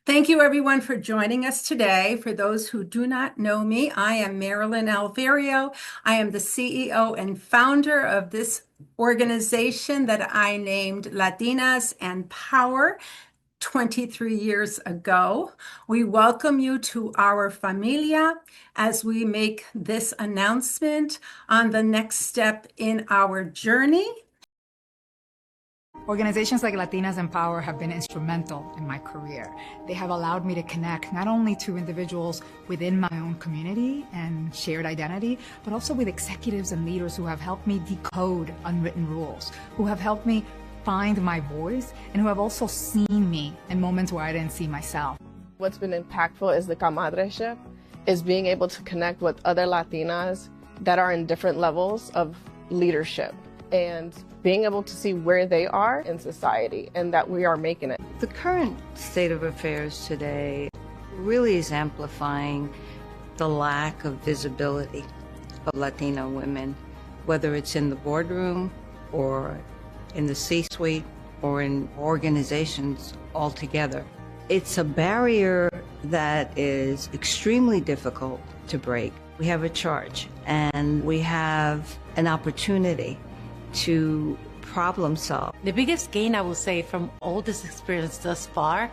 Thank you, everyone, for joining us today. For those who do not know me, I am Marilyn Alverio. I am the CEO and founder of this organization that I named Latinas and Power 23 years ago. We welcome you to our familia as we make this announcement on the next step in our journey. Organizations like Latinas Power have been instrumental in my career. They have allowed me to connect not only to individuals within my own community and shared identity, but also with executives and leaders who have helped me decode unwritten rules, who have helped me find my voice, and who have also seen me in moments where I didn't see myself. What's been impactful is the comradeship, is being able to connect with other Latinas that are in different levels of leadership and being able to see where they are in society and that we are making it. The current state of affairs today really is amplifying the lack of visibility of Latina women, whether it's in the boardroom or in the C-suite or in organizations altogether. It's a barrier that is extremely difficult to break. We have a charge and we have an opportunity to problem solve. The biggest gain, I will say, from all this experience thus far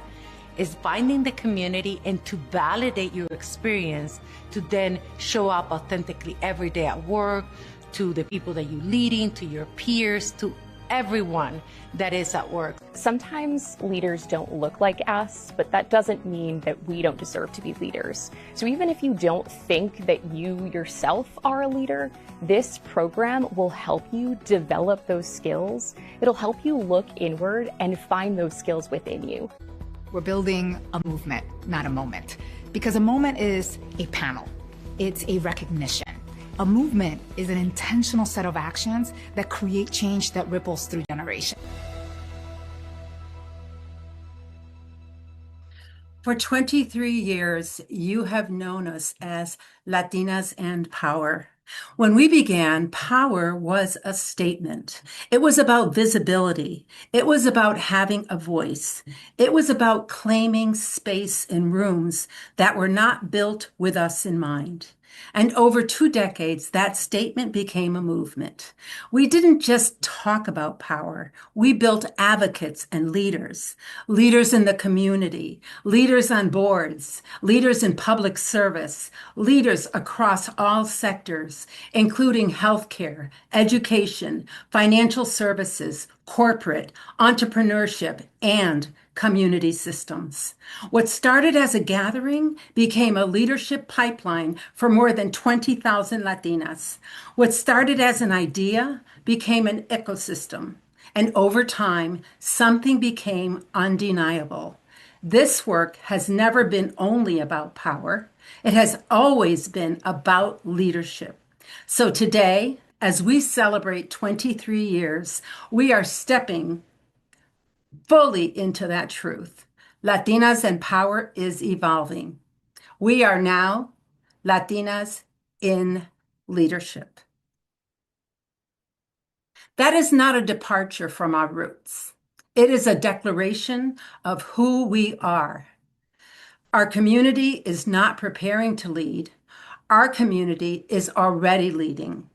is finding the community and to validate your experience, to then show up authentically every day at work, to the people that you're leading, to your peers, to everyone that is at work. Sometimes leaders don't look like us, but that doesn't mean that we don't deserve to be leaders. So even if you don't think that you yourself are a leader, this program will help you develop those skills. It'll help you look inward and find those skills within you. We're building a movement, not a moment, because a moment is a panel. It's a recognition. A movement is an intentional set of actions that create change that ripples through generations. For 23 years, you have known us as Latinas and Power. When we began, power was a statement. It was about visibility. It was about having a voice. It was about claiming space in rooms that were not built with us in mind. And over 2 decades, that statement became a movement. We didn't just talk about power. We built advocates and leaders in the community, leaders on boards, leaders in public service, leaders across all sectors, including healthcare, education, financial services, corporate, entrepreneurship, and community systems. What started as a gathering became a leadership pipeline for more than 20,000 Latinas. What started as an idea became an ecosystem. And over time, something became undeniable. This work has never been only about power. It has always been about leadership. So today, as we celebrate 23 years, we are stepping fully into that truth. Latinas and Power is evolving. We are now Latinas in leadership. That is not a departure from our roots. It is a declaration of who we are. Our community is not preparing to lead. Our community is already leading.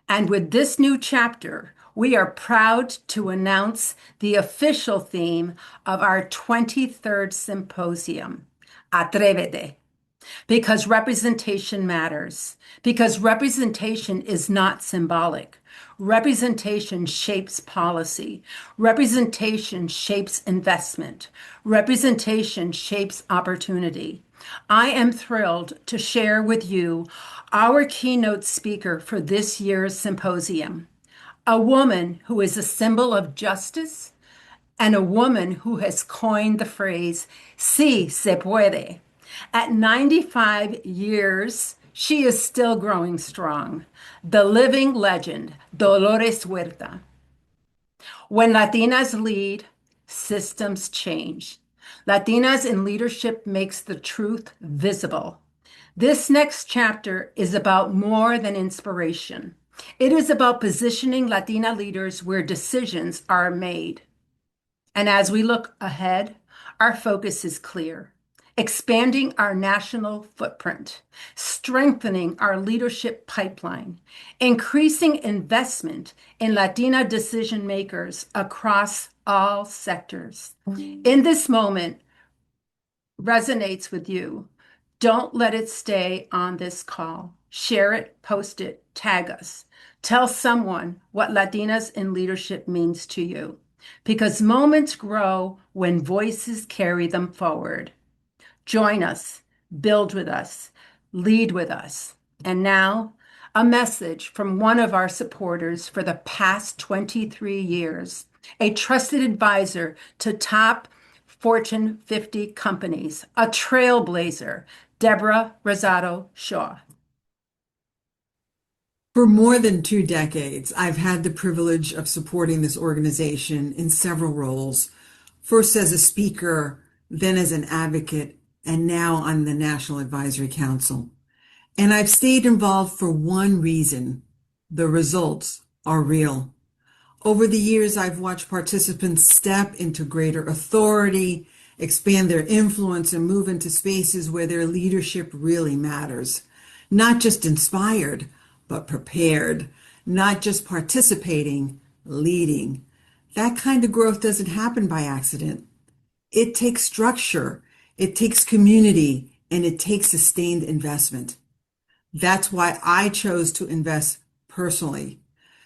And with this new chapter, we are proud to announce the official theme of our 23rd symposium, Atrévete, because representation matters, because representation is not symbolic. Representation shapes policy. Representation shapes investment. Representation shapes opportunity. I am thrilled to share with you our keynote speaker for this year's symposium, a woman who is a symbol of justice and a woman who has coined the phrase, "Sí se puede." At 95 years, she is still growing strong. The living legend, Dolores Huerta. When Latinas lead, systems change. Latinas in leadership makes the truth visible. This next chapter is about more than inspiration. It is about positioning Latina leaders where decisions are made. And as we look ahead, Our focus is clear: expanding our national footprint, strengthening our leadership pipeline, increasing investment in Latina decision makers across all sectors. In this moment, resonates with you, don't let it stay on this call. Share it, post it, tag us. Tell someone what Latinas in leadership means to you, because moments grow when voices carry them forward. Join us, build with us, lead with us. And now, a message from one of our supporters for the past 23 years, a trusted advisor to top Fortune 50 companies, a trailblazer, Deborah Rosado Shaw. For more than 2 decades, I've had the privilege of supporting this organization in several roles, first as a speaker, then as an advocate, and now on the National Advisory Council. And I've stayed involved for one reason: the results are real. Over the years, I've watched participants step into greater authority, expand their influence, and move into spaces where their leadership really matters. Not just inspired, but prepared. Not just participating, leading. That kind of growth doesn't happen by accident. It takes structure, it takes community, and it takes sustained investment. That's why I chose to invest personally.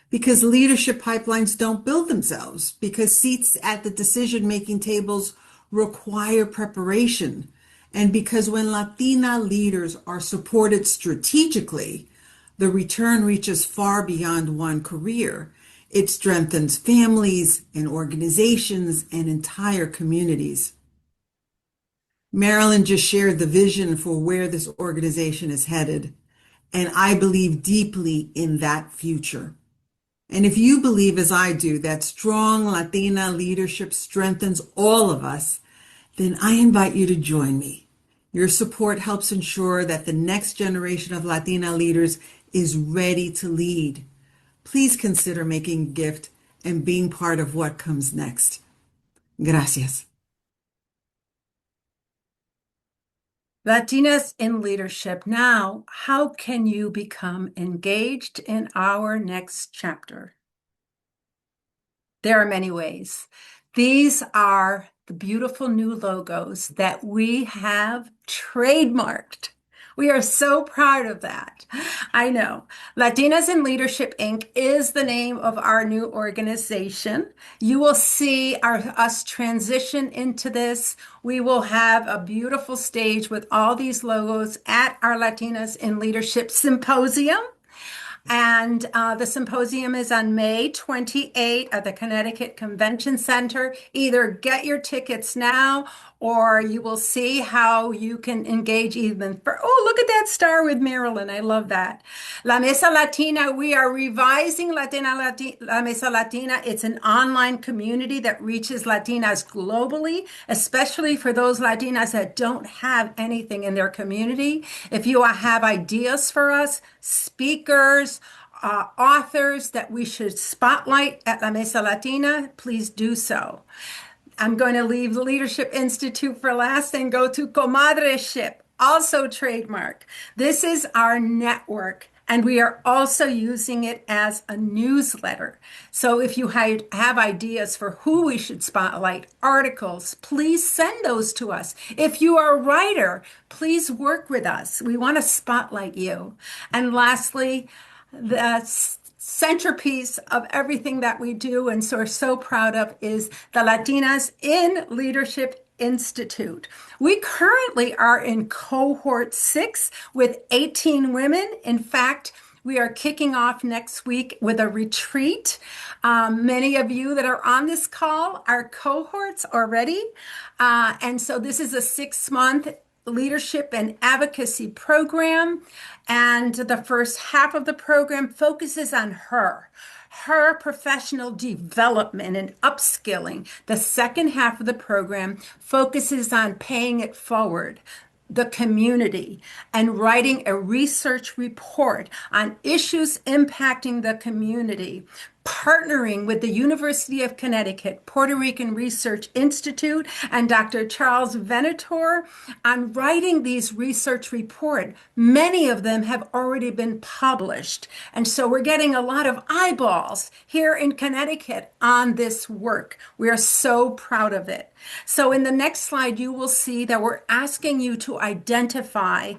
Because leadership pipelines don't build themselves, because seats at the decision-making tables require preparation, and because when Latina leaders are supported strategically, the return reaches far beyond one career. It strengthens families and organizations and entire communities. Marilyn just shared the vision for where this organization is headed, and I believe deeply in that future. And if you believe, as I do, that strong Latina leadership strengthens all of us, then I invite you to join me. Your support helps ensure that the next generation of Latina leaders is ready to lead. Please consider making a gift and being part of what comes next. Gracias. Latinas in leadership. Now, how can you become engaged in our next chapter? There are many ways. These are the beautiful new logos that we have trademarked. We are so proud of that. I know. Latinas in Leadership, Inc. is the name of our new organization. You will see us transition into this. We will have a beautiful stage with all these logos at our Latinas in Leadership Symposium. And the symposium is on May 28 at the Connecticut Convention Center. Either get your tickets now, or you will see how you can engage even for, oh, look at that star with Marilyn. I love that. La Mesa Latina, we are revising La Mesa Latina. It's an online community that reaches Latinas globally, especially for those Latinas that don't have anything in their community. If you have ideas for us, speakers, authors that we should spotlight at La Mesa Latina, please do so. I'm going to leave the Leadership Institute for last and go to Comadreship, also trademark. This is our network, and we are also using it as a newsletter. So if you have ideas for who we should spotlight, articles, please send those to us. If you are a writer, please work with us. We want to spotlight you. And lastly, the centerpiece of everything that we do and so we're so proud of is the Latinas in Leadership Institute. We currently are in cohort 6 with 18 women. In fact, we are kicking off next week with a retreat. Many of you that are on this call are cohorts already. And so this is a 6-month leadership and advocacy program. And the first half of the program focuses on her professional development and upskilling. The second half of the program focuses on paying it forward, the community, and writing a research report on issues impacting the community, partnering with the University of Connecticut, Puerto Rican Research Institute, and Dr. Charles Venator on writing these research reports. Many of them have already been published. And so we're getting a lot of eyeballs here in Connecticut on this work. We are so proud of it. So in the next slide, you will see that we're asking you to identify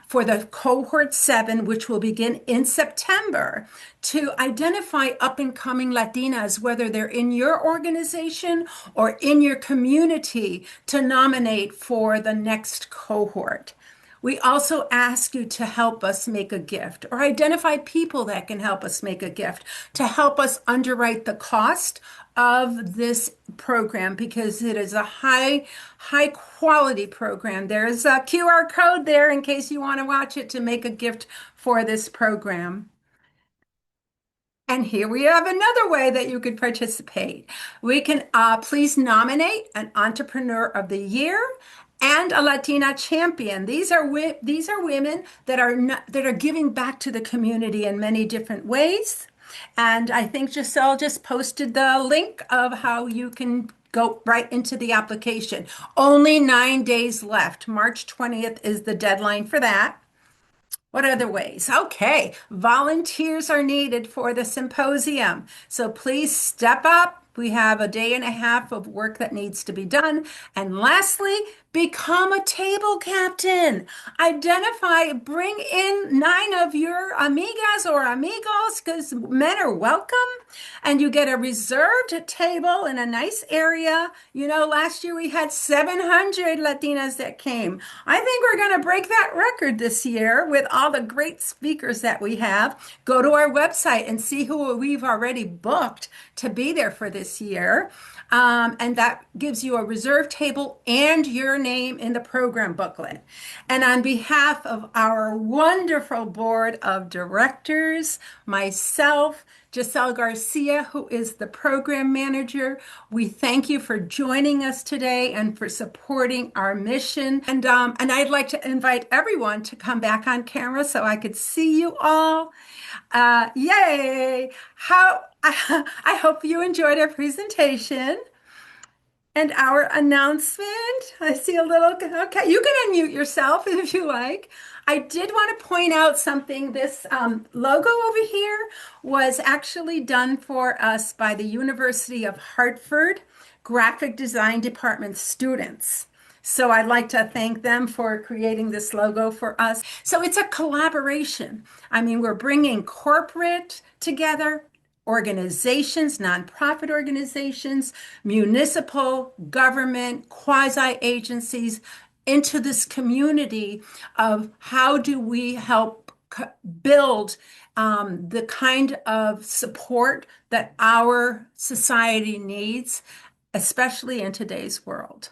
for the cohort 7, which will begin in September, to identify up and coming Latinas, whether they're in your organization or in your community, to nominate for the next cohort. We also ask you to help us make a gift or identify people that can help us make a gift to help us underwrite the cost of this program, because it is a high quality program. There's a QR code there in case you want to watch it to make a gift for this program. And here we have another way that you could participate. We can please nominate an Entrepreneur of the Year and a Latina champion. These are women that are giving back to the community in many different ways. And I think Giselle just posted the link of how you can go right into the application. Only 9 days left. March 20th is the deadline for that. What other ways? Okay, volunteers are needed for the symposium. So please step up. We have a day and a half of work that needs to be done. And lastly, become a table captain. Identify, bring in 9 of your amigas or amigos, because men are welcome. And you get a reserved table in a nice area. You know, last year we had 700 Latinas that came. I think we're going to break that record this year with all the great speakers that we have. Go to our website and see who we've already booked to be there for this year. And that gives you a reserved table and your name in the program booklet. And on behalf of our wonderful board of directors, myself, Giselle Garcia, who is the program manager, we thank you for joining us today and for supporting our mission. And I'd like to invite everyone to come back on camera so I could see you all. Yay! I hope you enjoyed our presentation and our announcement. I see a little, okay, you can unmute yourself if you like. I did want to point out something. This logo over here was actually done for us by the University of Hartford Graphic Design Department students. So I'd like to thank them for creating this logo for us. So it's a collaboration. I mean, we're bringing corporate together, organizations, nonprofit organizations, municipal, government, quasi-agencies into this community of how do we help build the kind of support that our society needs, especially in today's world.